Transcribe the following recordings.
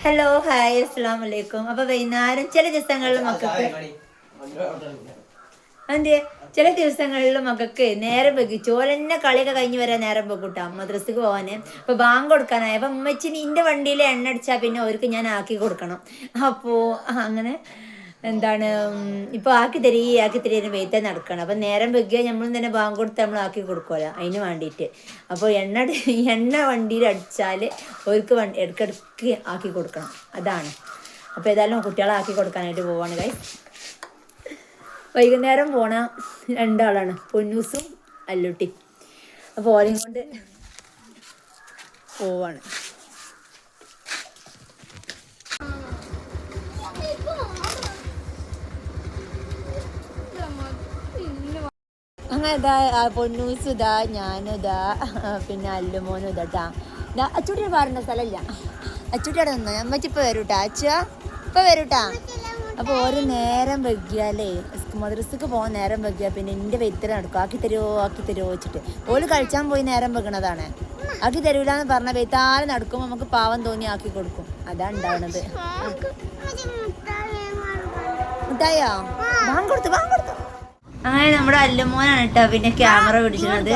Hello hi അസ്സാം വലൈക്കും. അപ്പോൾ വൈകുന്നേരം ചില ദിവസങ്ങളിൽ മക്കൾക്ക് അതെ ചില ദിവസങ്ങളിൽ മക്കൾക്ക് നേരം വെക്കി ചോലെന്നെ കളിയൊക്കെ കഴിഞ്ഞ് വരാൻ നേരം വെക്കൂട്ടാ മദ്രസക്ക് പോകാന്. അപ്പോൾ ബാങ്ക് കൊടുക്കാനായി അപ്പം ഉമ്മച്ചിന് ഇൻ്റെ വണ്ടിയിൽ എണ്ണ അടിച്ചാൽ പിന്നെ അവർക്ക് ഞാൻ ആക്കി കൊടുക്കണം. അപ്പോൾ അങ്ങനെ എന്താണ് ഇപ്പോൾ ആക്കി തരീന്ന് വെയിറ്റ് നടക്കണം. അപ്പം നേരം വെക്കിയാൽ നമ്മൾ തന്നെ ബാങ്ക് കൊടുത്ത് നമ്മൾ ആക്കി കൊടുക്കുമല്ലോ അതിന് വേണ്ടിയിട്ട്. അപ്പോൾ എണ്ണ വണ്ടിയിൽ അടിച്ചാൽ അവർക്ക് ഇടയ്ക്കിടയ്ക്ക് ആക്കി കൊടുക്കണം. അതാണ്. അപ്പോൾ ഏതായാലും കുട്ടികളെ ആക്കി കൊടുക്കാനായിട്ട് പോവാണ് കൈ. വൈകുന്നേരം പോണ രണ്ടാളാണ്, പൊന്നൂസും അല്ലുട്ടി. അപ്പോൾ ഓരെയും കൊണ്ട് പോവാണ്. അങ്ങനെ ഇതാ പൊന്നൂസ് ഇതാ, ഞാനും ഇതാ, പിന്നെ അല്ലുമോനും ഇതാ. അച്ചൂട്ടി പാറുന്ന സ്ഥലമില്ല. അച്ചൂട്ടിയുടെ നിന്നോ, അമ്മച്ചിപ്പോൾ വരൂട്ടാ. അച്ഛാ ഇപ്പം വരൂട്ടാ. അപ്പോൾ ഓരോ നേരം വൈകിയാലേ മദ്രസക്ക് പോകാൻ നേരം വൈകിയാൽ പിന്നെ എൻ്റെ വെയിത്തര നടക്കും. ആക്കി തരുമോ വെച്ചിട്ട് ഓല് കളിച്ചാൻ പോയി നേരം വെക്കണതാണ്. ആക്കി തരൂല എന്ന് പറഞ്ഞാൽ വെയ്ത്താല് നടക്കുമ്പോൾ നമുക്ക് പാവം തോന്നി ആക്കി കൊടുക്കും. അതാണ് ഉണ്ടാവണത്. മുട്ടായോ വാങ്ങി കൊടുത്തു. അങ്ങനെ നമ്മുടെ അല്ലുമോനാണ് കേട്ടോ പിന്നെ ക്യാമറ പിടിച്ചിരുന്നത്.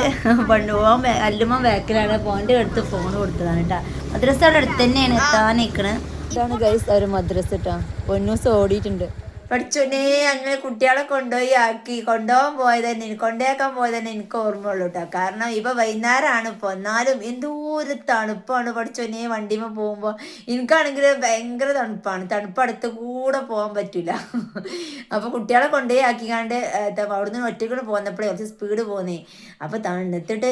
പോകാൻ അല്ലുമോൻ ബാക്കിലാണ്. പോൻ്റെ അടുത്ത് ഫോൺ കൊടുത്തതാണ് കേട്ടോ. മദ്രസ അവിടെ അടുത്ത് തന്നെയാണ് എത്താൻ നിൽക്കണത്. ഇതാണ് ഗൈസ് ഒരു മദ്രസ കേട്ടോ. പൊന്നൂസ് ഓടിയിട്ടുണ്ട്. പഠിച്ചോനെ അങ്ങനെ കുട്ടികളെ കൊണ്ടുപോകാൻ പോയത് തന്നെ എനിക്ക് ഓർമ്മയുള്ളൂ കേട്ടോ. കാരണം ഇപ്പൊ വൈകുന്നേരമാണ്. ഇപ്പോൾ എന്നാലും എന്തോ ഒരു തണുപ്പാണ് പഠിച്ചോനെ. വണ്ടിമേ പോകുമ്പോൾ എനിക്കാണെങ്കിൽ ഭയങ്കര തണുപ്പ് അടുത്ത് കൂടെ പോകാൻ പറ്റില്ല. അപ്പോൾ കുട്ടികളെ കൊണ്ടുപോയി ആക്കിക്കാണ്ട് അവിടുന്ന് ഒറ്റക്കൂടെ പോന്നപ്പോഴേ കുറച്ച് സ്പീഡ് പോന്നേ. അപ്പോൾ തണുത്തിട്ട്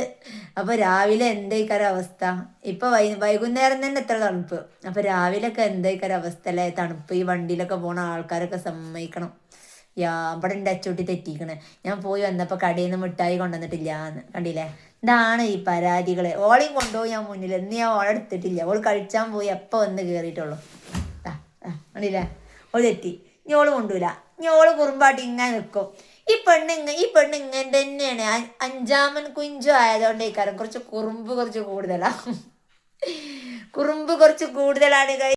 അപ്പോൾ രാവിലെ എന്തായിക്കാരം അവസ്ഥ. ഇപ്പൊ വൈകുന്നേരം തന്നെ എത്ര തണുപ്പ്. അപ്പോൾ രാവിലെയൊക്കെ എന്തായിക്കാരം അവസ്ഥ അല്ലേ തണുപ്പ്. ഈ വണ്ടിയിലൊക്കെ പോണ ആൾക്കാരൊക്കെ സമ്മതിക്കണം. ഇവിടെ എൻ്റെ അച്ചൂട്ടി തെറ്റിക്കണേ. ഞാൻ പോയി വന്നപ്പോൾ കടയിൽ നിന്ന് മിഠായി കൊണ്ടുവന്നിട്ടില്ല എന്ന് കണ്ടില്ലേ. ഇതാണ് ഈ പരാതികള്. ഓളെയും കൊണ്ടുപോയി ഞാൻ മുന്നിൽ എന്ന് ഞാൻ ഓളെ എടുത്തിട്ടില്ല. ഓൾ കഴിച്ചാൻ പോയി എപ്പോൾ വന്ന് കയറിയിട്ടുള്ളൂ. കണ്ടില്ലേ, ഓൾ തെറ്റി. ഇനി ഓള് കൊണ്ടുപോയില്ല. ഇനി ഓള് കുറുമ്പാട്ടി ഇങ്ങനെ നിൽക്കും. ഈ പെണ്ണ് ഇങ്ങനെ തന്നെയാണ്. അഞ്ചാമൻ കുഞ്ചു ആയതുകൊണ്ട് ഈ കാര്യം കുറച്ച് കുറുമ്പ് കുറച്ച് കൂടുതലാണ്.